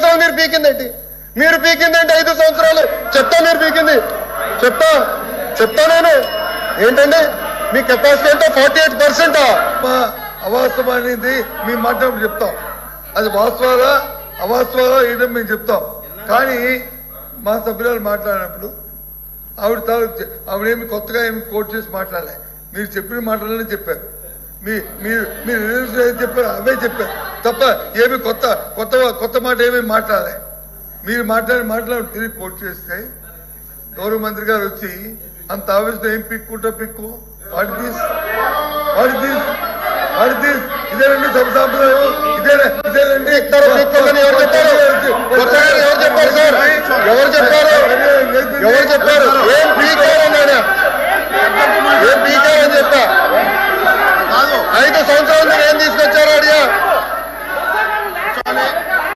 సంవత్సరాలు మీరు పీకిందేంటి? 5 సంవత్సరాలు చెప్తా, మీరు పీకింది చెప్తా నేను ఏంటండి మీ కెపాసిటీ అంటే 48%. అవాస్తవం అనేది మీ మాట్లాడి చెప్తాం, అది వాస్తవాలా అవాస్తవాలా ఏదో మేము చెప్తాం. కానీ మా సభ్యురాలు మాట్లాడినప్పుడు ఆవిడేమి కొత్తగా ఏమి కోట్ చేసి మాట్లాడలే. మీరు చెప్పిన మాటలనే చెప్పారు. మీరు ఏది చెప్పారు అవే చెప్పారు తప్ప ఏమి కొత్త మాట ఏమీ మాట్లాడలే. మీరు మాట్లాడి తిరిగి కోట్ చేస్తే గౌరవ మంత్రి గారు వచ్చి అంత ఆవేశం ఏం పిక్కు ఇదేనండి సభ సాంప్రదాయం, ఇదేనండి. ఎవరు చెప్పారు ఏం పీకారని చెప్పా? 5 సంవత్సరాలు